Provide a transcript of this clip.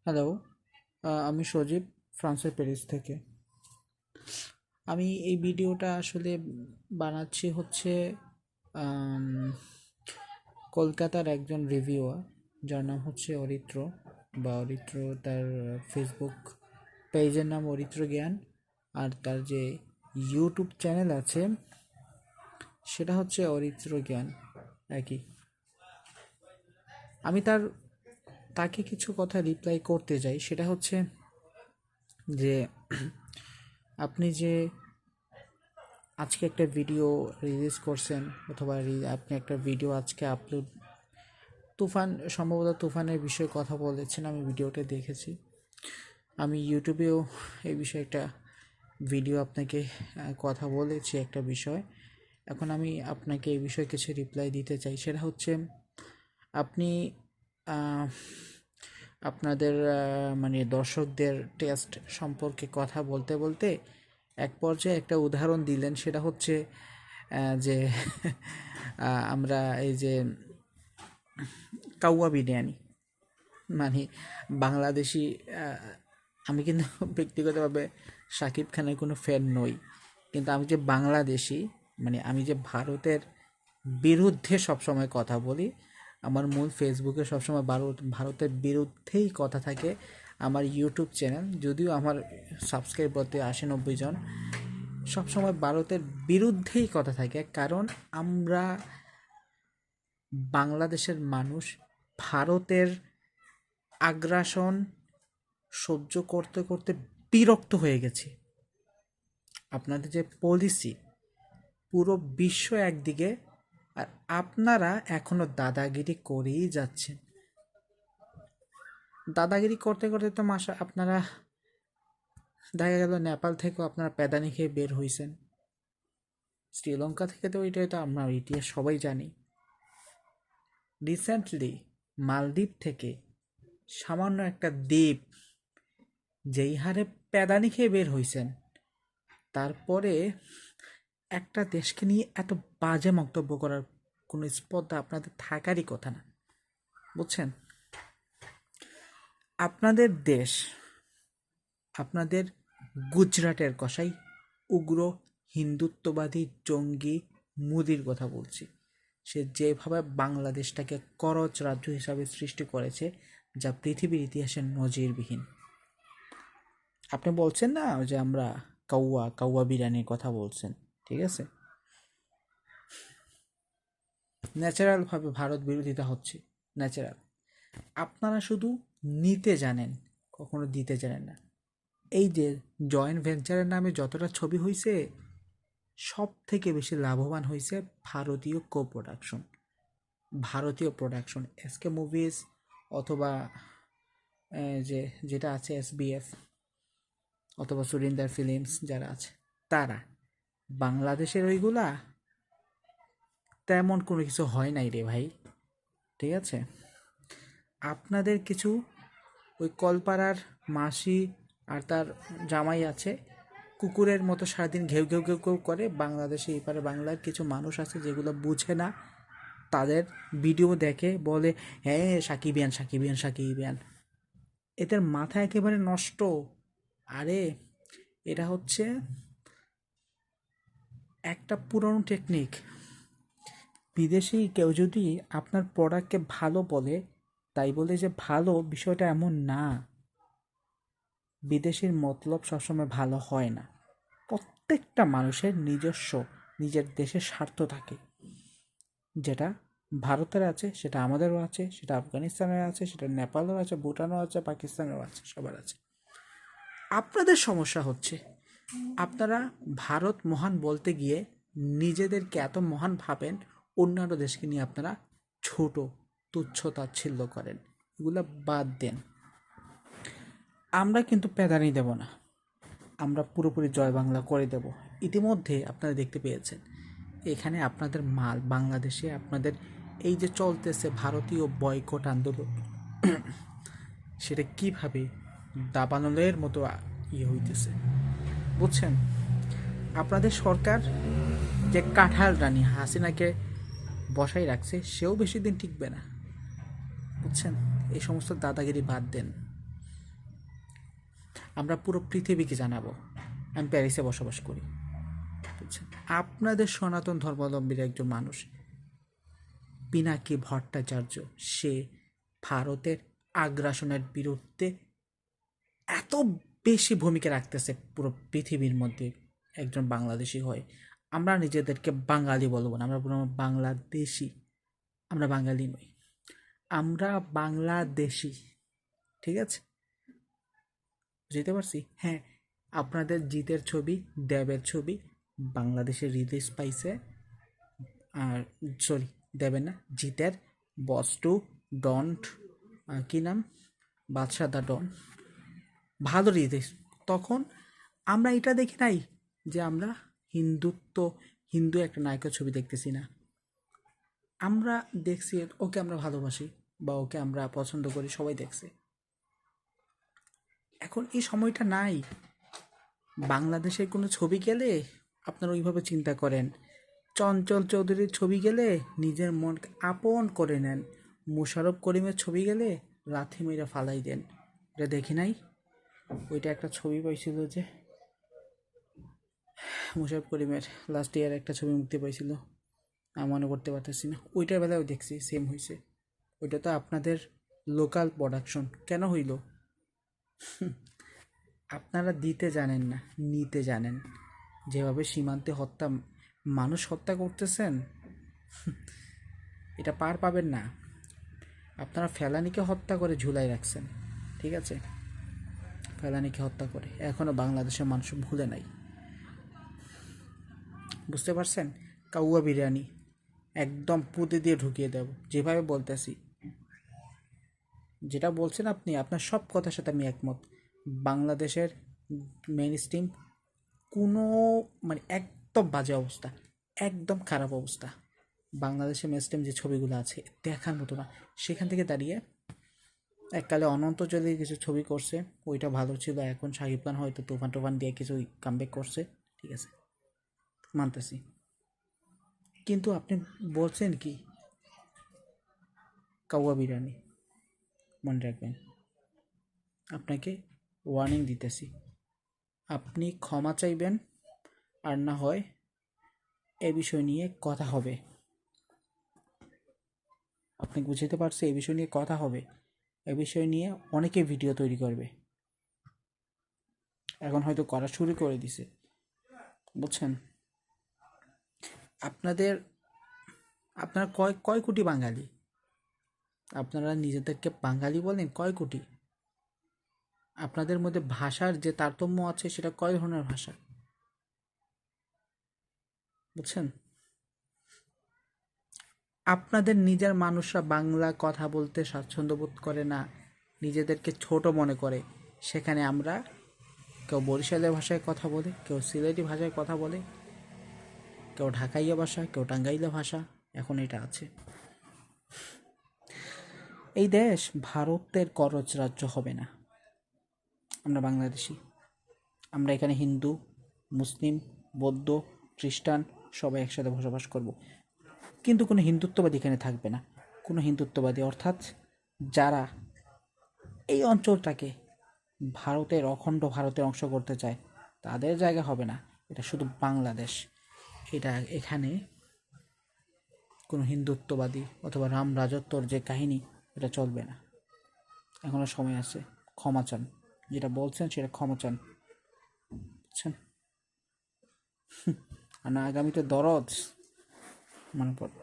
Hello, আমি সজীব, ফ্রান্সের Paris থেকে। আমি এই ভিডিওটা আসলে বানাচ্ছি হচ্ছে আম, কলকাতার একজন রিভিউয়ার, যার নাম হচ্ছে অরিত্র বা অরিত্র। তার ফেসবুক পেজের নাম অরিত্র জ্ঞান, আর তার যে ইউটিউব চ্যানেল আছে সেটা হচ্ছে অরিত্র জ্ঞান একই। আমি তাকে কিছু কথা রিপ্লাই করতে চাই, সেটা হচ্ছে যে আপনি যে আজকে একটা ভিডিও রিলিজ করছেন, অথবা আপনি একটা ভিডিও আজকে আপলোড, সম্ভবত তুফানের বিষয়ে কথা বলেছেন, আমি ভিডিওটা দেখেছি। আমি ইউটিউবেও এই বিষয়ে একটা ভিডিও আপনাকে কথা বলেছি একটা বিষয়। এখন আমি আপনাকে এই বিষয়ে কিছু রিপ্লাই দিতে চাই। সেটা হচ্ছে আপনি আহ, আপনাদের মানে দর্শকদের টেস্ট সম্পর্কে কথা বলতে বলতে এক পর্যায়ে একটা উদাহরণ দিলেন। সেটা হচ্ছে যে আমরা এই যে কাউয়া বিরিয়ানি, মানে বাংলাদেশি। আহ, আমি কিন্তু ব্যক্তিগতভাবে শাকিব খানের কোনো ফ্যান নই, কিন্তু আমি যে বাংলাদেশি, মানে আমি যে ভারতের বিরুদ্ধে সবসময় কথা বলি। আমার মূল ফেসবুকে সবসময় ভারতের বিরুদ্ধেই কথা থাকে। আমার ইউটিউব চ্যানেল, যদিও আমার সাবস্ক্রাইবারতে 80-90 জন, সবসময় ভারতের বিরুদ্ধেই কথা থাকে। কারণ আমরা বাংলাদেশের মানুষ ভারতের আগ্রাসন সহ্য করতে করতে বিরক্ত হয়ে গেছি। আপনাদের যে পলিসি, পুরো বিশ্ব একদিকে, আর আপনারা এখনো দাদাগিরি করেই যাচ্ছেন। দাদাগিরি করতে করতে তো আপনারা দেখা গেল নেপাল থেকেও আপনারা প্যাদানি খেয়ে বের হইছেন, শ্রীলঙ্কা থেকে তো ওইটাই তো আমরা ইতিহাস সবাই জানি। রিসেন্টলি মালদ্বীপ থেকে, সামান্য একটা দ্বীপ, যেই হারে প্যাদানি খেয়ে বের হইছেন, তারপরে একটা দেশকে নিয়ে এত বাজে মন্তব্য করার কোনো স্পর্ধা আপনাদের থাকারই কথা না, বুঝছেন? আপনাদের দেশ, আপনাদের গুজরাটের কসাই, উগ্র হিন্দুত্ববাদী জঙ্গি মোদির কথা বলছি। সে যেভাবে বাংলাদেশটাকে করজ রাজ্য হিসাবে সৃষ্টি করেছে, যা পৃথিবীর ইতিহাসে নজিরবিহীন। আপনি বলছেন না যে আমরা কাউয়া কাউয়া বিরিয়ানির কথা বলছেন, ঠিক আছে? ন্যাচারালভাবে ভারত বিরোধিতা হচ্ছে, ন্যাচারাল। আপনারা শুধু নিতে জানেন, কখনো দিতে জানেন না। এই যে জয়েন্ট ভেঞ্চারের নামে যতটা ছবি হয়েছে, সব থেকে বেশি লাভবান হয়েছে ভারতীয় প্রোডাকশন, ভারতীয় প্রোডাকশন, এসকে মুভিজ, অথবা যেটা আছে এসবিএফ, অথবা সুরিন্দার ফিল্মস যারা আছে, তারা। বাংলাদেশের ওইগুলা তেমন কোনো কিছু হয় নাই রে ভাই, ঠিক আছে? আপনাদের কিছু ওই কলপাড়ার মাসি আর তার জামাই আছে, কুকুরের মতো সারাদিন ঘেউ ঘেউ ঘেউ ঘেউ করে। বাংলাদেশে এপারে বাংলার কিছু মানুষ আছে যেগুলো বুঝে না, তাদের ভিডিও দেখে বলে হ্যাঁ সাকিবিয়ান সাকিবিয়ান সাকিবিয়ান। এদের মাথা একেবারে নষ্ট। আরে এটা হচ্ছে একটা পুরনো টেকনিক। বিদেশি কেউ যদি আপনার প্রোডাক্টকে ভালো বলে, তাই বলে যে ভালো, বিষয়টা এমন না। বিদেশির মতলব সবসময় ভালো হয় না। প্রত্যেকটা মানুষের নিজস্ব নিজের দেশের স্বার্থ থাকে, যেটা ভারতের আছে, সেটা আমাদেরও আছে, সেটা আফগানিস্তানের আছে, সেটা নেপালের আছে, ভুটানও আছে, পাকিস্তানেরও আছে, সবার আছে। আপনাদের সমস্যা হচ্ছে আপনারা ভারত মহান বলতে গিয়ে নিজেদেরকে এত মহান ভাবেন, অন্যান্য দেশকে নিয়ে আপনারা ছোট, তুচ্ছ তাচ্ছিল্য করেন। এগুলো বাদ দেন। আমরা কিন্তু প্যাদানি দেব না, আমরা পুরোপুরি জয় বাংলা করে দেব। ইতিমধ্যে আপনারা দেখতে পেয়েছেন এখানে আপনাদের মাল, বাংলাদেশে আপনাদের এই যে চলতেছে ভারতীয় বয়কট আন্দোলন, সেটা কিভাবে দাবানলের মতো হইতেছে, বুঝছেন? আপনাদের সরকার যে কাঁঠাল রানী হাসিনাকে বসাই রাখছে, সেও বেশি দিন টিকবে না, বুঝছেন? এই সমস্ত দাদাগিরি বাদ দেন। আমরা পুরো পৃথিবীকে জানাবো আমি প্যারিসে বসবাস করি, বুঝছেন? আপনাদের সনাতন ধর্মাবলম্বীর একজন মানুষ পিনাকি ভট্টাচার্য, সে ভারতের আগ্রাসনের বিরুদ্ধে এত বেশি ভূমিকা রাখতেছে পুরো পৃথিবীর মধ্যে একজন বাংলাদেশি হয়ে। আমরা নিজেদেরকে বাঙালি বলবো না, আমরা বলবো বাংলাদেশি। আমরা বাঙালি নই, আমরা বাংলাদেশি, ঠিক আছে? বুঝতে পারছি? হ্যাঁ, আপনাদের জিতের ছবি, দেবের ছবি বাংলাদেশে রিলিজ পাইছে। আর সরি, দেবের না, জিতের বস টু ডন্ট, কি নাম, বাদশা দা ডন, ভালো রিলিজ। তখন আমরা এটা দেখি নাই যে আমরা হিন্দু একটা নায়কের ছবি দেখতেছি না, আমরা দেখছি ওকে আমরা ভালোবাসি বা ওকে আমরা পছন্দ করি, সবাই দেখছে। এখন এই সময়টা নাই। বাংলাদেশের কোনো ছবি গেলে আপনারা ওইভাবে চিন্তা করেন, চঞ্চল চৌধুরীর ছবি গেলে নিজের মনকে আপন করে নেন, মোশাররফ করিমের ছবি গেলে লাথি মেরে ফালাই দেন। এটা দেখি নাই? ওইটা একটা ছবি পাইছিল যে মোশাররফ করিমের লাস্ট ইয়ার একটা ছবি মুক্তি পাইছিল, আমি মনে করতে পারতেছি না, ওইটার বেলাও দেখছি সেম হয়েছে। ওইটা তো আপনাদের লোকাল প্রোডাকশন, কেন হইল? আপনারা দিতে জানেন না, নিতে জানেন। যেভাবে সীমান্তে মানুষ হত্যা করতেছেন, এটা পার পাবেন না। আপনারা ফেলানিকে হত্যা করে ঝুলাই রাখছেন, ঠিক আছে? ফেলানিকে হত্যা করে এখনও বাংলাদেশের মানুষ ভুলে নাই, বুঝতে পারছেন? কাউয়া বিরিয়ানি একদম পুঁতে দিয়ে ঢুকিয়ে দেব, যেভাবে বলতেছি। যেটা বলছেন আপনি, আপনার সব কথার সাথে আমি একমত। বাংলাদেশের মেইন স্ট্রিম কোনো মানে একদম বাজে অবস্থা, একদম খারাপ অবস্থা। বাংলাদেশের মেইন স্ট্রিম যে ছবিগুলো আছে দেখার মতো না। সেখান থেকে দাঁড়িয়ে এককালে অনন্ত জলি কিছু ছবি করছে, ওইটা ভালো ছিল। এখন শাকিব খান হয়তো তুফান টুফান দিয়ে কিছু কামব্যাক করছে, ঠিক আছে, মানতেছি। কিন্তু আপনি বলছেন কি কাউয়া বিরিয়ানি, মনে রাখবেন, আপনাকে ওয়ার্নিং দিতেছি। আপনি ক্ষমা চাইবেন, আর না হয় এ বিষয় নিয়ে কথা হবে। আপনি বুঝতে পারছে, এই বিষয় নিয়ে কথা হবে, এ বিষয় নিয়ে অনেকে ভিডিও তৈরি করবে, এখন হয়তো করা শুরু করে দিছে, বুঝছেন? আপনারা কয় কয় কোটি বাঙালি? আপনারা নিজেদেরকে বাঙালি বলেন, কয় কোটি? আপনাদের মধ্যে ভাষার যে তারতম্য আছে, সেটা কয় ধরনের ভাষা, বুঝছেন? আপনাদের নিজের মানুষরা বাংলা কথা বলতে স্বাচ্ছন্দ্য বোধ করে না, নিজেদেরকে ছোট মনে করে। সেখানে আমরা কেউ বরিশালের ভাষায় কথা বলে, কেউ সিলেটি ভাষায় কথা বলে, কেউ ঢাকাইয়া ভাষা, কেউ টাঙ্গাইলা ভাষা, এখন এটা আছে। এই দেশ ভারতের করজ রাজ্য হবে না। আমরা বাংলাদেশি, আমরা এখানে হিন্দু, মুসলিম, বৌদ্ধ, খ্রিস্টান সবাই একসাথে বসবাস করব। কিন্তু কোনো হিন্দুত্ববাদী এখানে থাকবে না। কোনো হিন্দুত্ববাদী অর্থাৎ যারা এই অঞ্চলটাকে অখণ্ড ভারতের অংশ করতে চায়, তাদের জায়গা হবে না। এটা শুধু বাংলাদেশ। এখানে কোনো হিন্দুত্ববাদী অথবা রাম রাজত্বর যে কাহিনী, এটা চলবে না। এখনো সময় আছে, ক্ষমা চান। যেটা বলছেন সেটা ক্ষমা চান, বুঝছেন? আর না আগামীতে দরদ মনে পড়ে।